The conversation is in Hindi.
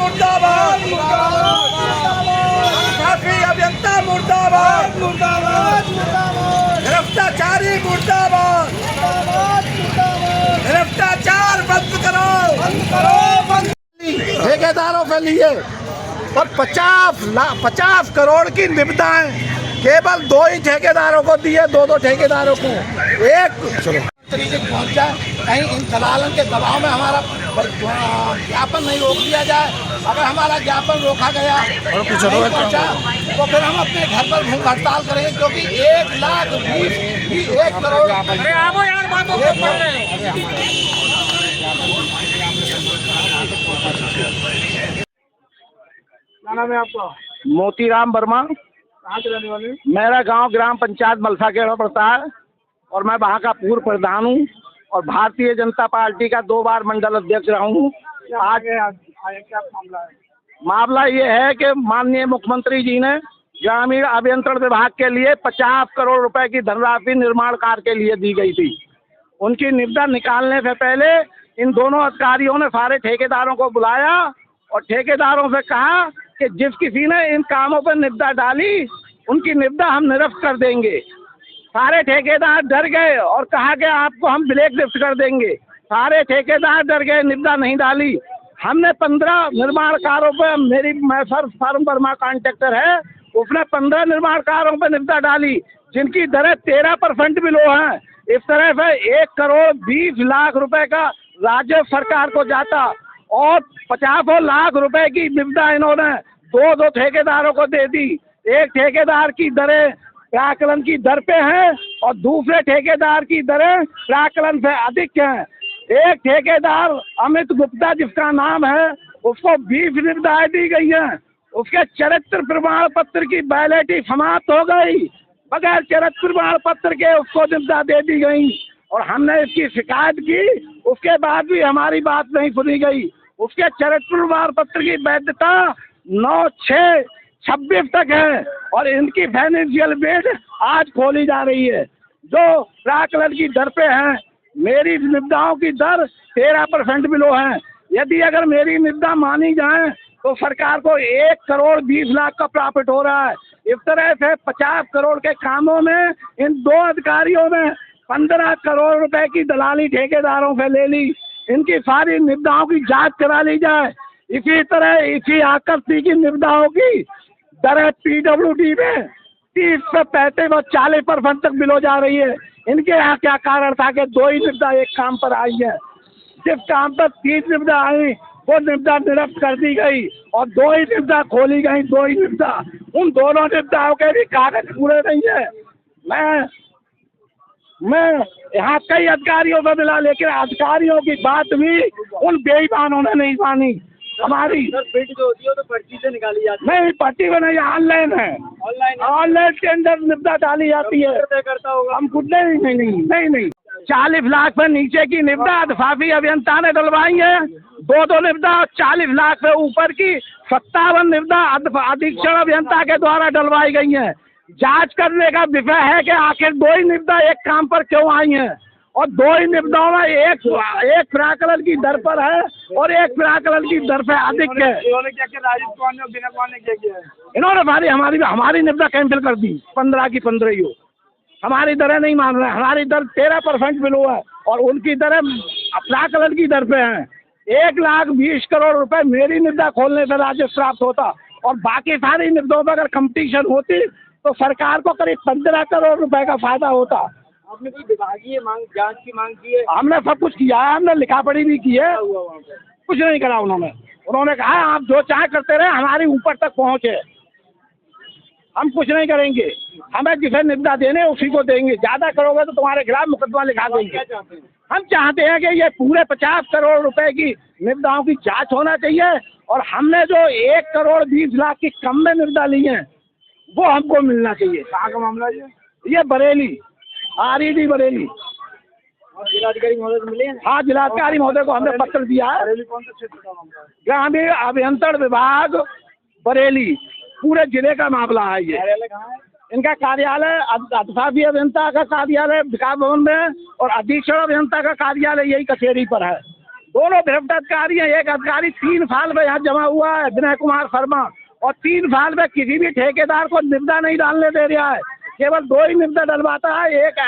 मुर्दाबाद, काफी अभियंता मुर्दाबाद, भ्रष्टाचारी मुर्दाबाद, भ्रष्टाचार बंद करो। ठेकेदारों के लिए और 50 करोड़ की निविदाएं केवल 2 ही ठेकेदारों को दिए, 2 ठेकेदारों को एक तरीके पहुँच जाए। कहीं इन दलालन के दबाव में हमारा ज्ञापन नहीं रोक दिया जाए। अगर हमारा ज्ञापन रोका गया और कुछ नहीं पहुँचा तो फिर हम अपने घर पर भूख हड़ताल करेंगे, क्योंकि 1 करोड़ क्या नाम है आपका? मोतीराम वर्मा। कहाँ के रहने वाले? मेरा गांव ग्राम पंचायत मलसाखेड़ा पड़ता है और मैं वहाँ का पूर्व प्रधान हूँ और भारतीय जनता पार्टी का 2 बार मंडल अध्यक्ष रहा हूँ। आज क्या मामला है? मामला ये है कि माननीय मुख्यमंत्री जी ने ग्रामीण अभियंत्रण विभाग के लिए 50 करोड़ रुपए की धनराशि निर्माण कार्य के लिए दी गई थी। उनकी निविदा निकालने से पहले इन दोनों अधिकारियों ने सारे ठेकेदारों को बुलाया और ठेकेदारों से कहा कि जिस किसी ने इन कामों पर निविदा डाली उनकी निविदा हम निरस्त कर देंगे। सारे ठेकेदार डर गए और कहा कि आपको हम ब्लैक लिस्ट कर देंगे। सारे ठेकेदार डर गए, निविदा नहीं डाली। हमने 15 निर्माण कार्यों पर, मैं फर्म वर्मा कॉन्ट्रैक्टर है, उसने 15 निर्माण कार्यों पर निविदा डाली जिनकी दरें 13% बिलो हैं। इस तरह से 1 करोड़ 20 लाख रुपए का राज्य सरकार को जाता और 50 लाख रुपए की निविदा इन्होंने 2 ठेकेदारों को दे दी। एक ठेकेदार की दरें प्राकलन की दर पे हैं और दूसरे ठेकेदार की दरें प्राकलन से अधिक हैं। एक ठेकेदार अमित गुप्ता जिसका नाम है, उसको 20 निविदाएं दी गई हैं। उसके चरित्र प्रमाण पत्र की वैलिडिटी समाप्त हो गई, बगैर चरित्र प्रमाण पत्र के उसको निविदा दे दी गई और हमने इसकी शिकायत की। उसके बाद भी हमारी बात नहीं सुनी गई। उसके चरित्र प्रमाण पत्र की वैधता 9/6/26 तक है और इनकी फाइनेंशियल बेड आज खोली जा रही है जो प्राकलन की दर पे है। मेरी निविदाओं की दर 13% बिलो है। यदि अगर मेरी निविदा मानी जाए तो सरकार को 1 करोड़ 20 लाख का प्रॉफिट हो रहा है। इस तरह से 50 करोड़ के कामों में इन 2 अधिकारियों ने 15 करोड़ रुपए की दलाली ठेकेदारों से ले ली। इनकी सारी निविदाओं की जांच करा ली जाए। इसी तरह इसी आकृति की निविदाओं की दरें PWD में 30 से 35 और 40% तक बिलो जा रही है। इनके यहाँ क्या कारण था कि 2 ही निविदा एक काम पर आई है। जिस काम पर 30 निविदा आई वो निविदा निरस्त कर दी गई और 2 ही निविदा खोली गई। 2 ही निविदा, उन दोनों निविदाओं के भी कागज पूरे नहीं है। मैं यहाँ कई अधिकारियों से मिला, लेकिन अधिकारियों की बात भी उन बेईमानों ने नहीं मानी। हमारी बिड जो होती है तो पर्ची से निकाली जाती है। नहीं, पर्ची में नहीं, ऑनलाइन है। ऑनलाइन के अंदर निविदा डाली जाती है। करता होगा हम खुद नहीं 40 लाख से नीचे की निविदा अधिशासी अभियंता ने डलवाई है। 2 निविदा 40 लाख से ऊपर की 57 निविदा अधीक्षण अभियंता के द्वारा डलवाई गई हैं। जांच करने का विषय है कि आखिर 2 ही निविदा एक काम पर क्यों आई हैं और 2 ही निविदाओं में एक प्राकलन की दर पर है और एक प्राकलन की दर से अधिक है। इन्होंने क्या किया? राजीव कुमार ने और बिना कुमार ने क्या किया है? इन्होंने हमारी निविदा कैंसिल कर दी। 15 की 15 ही हो। हमारी दरें नहीं मान रहे। हमारी दर 13% बिलो है और उनकी दरें प्राकलन की दर पे हैं। 1,20 करोड़ रुपए मेरी निविदा खोलने से राजस्व प्राप्त होता और बाकी सारी निविदाओं पर अगर कंपटीशन होती तो सरकार को करीब 15 करोड़ रुपए का फायदा होता। आपने कोई विभागीय जांच की मांग की है? हमने सब कुछ किया है, हमने लिखा पढ़ी भी की है। हुआ वहाँ पे कुछ नहीं करा उन्होंने कहा आप जो चाहे करते रहे, हमारी ऊपर तक पहुँचे, हम कुछ नहीं करेंगे। हमें जिसे निविदा देने उसी को देंगे। ज़्यादा करोगे तो तुम्हारे खिलाफ मुकदमा लिखा देंगे। हम चाहते हैं कि ये पूरे 50 करोड़ रुपए की निविदाओं की जांच होना चाहिए और हमने जो 1 करोड़ 20 लाख की कम में निविदा ली है वो हमको मिलना चाहिए। कहाँ का मामला है ये बरेली, RED बरेली। और जिलाधिकारी महोदय को मिले हैं? हाँ, जिलाधिकारी महोदय को हमने पत्र दिया है। बरेली कौन सा क्षेत्र का मामला है? ग्रामीण अभियंत्रण विभाग बरेली, पूरे जिले का मामला है ये। कार्यालय कहाँ है? इनका कार्यालय अधिशासी अभियंता का कार्यालय विकास भवन में और अधीक्षण अभियंता का कार्यालय यही कचहरी पर है। दोनों गिरफ्तारी हैं। एक अधिकारी 3 साल में यहाँ जमा हुआ है, विनय कुमार शर्मा, और 3 साल में किसी भी ठेकेदार को निविदा नहीं डालने दे रहा है, केवल 2 ही निविदा डलवाता है। एक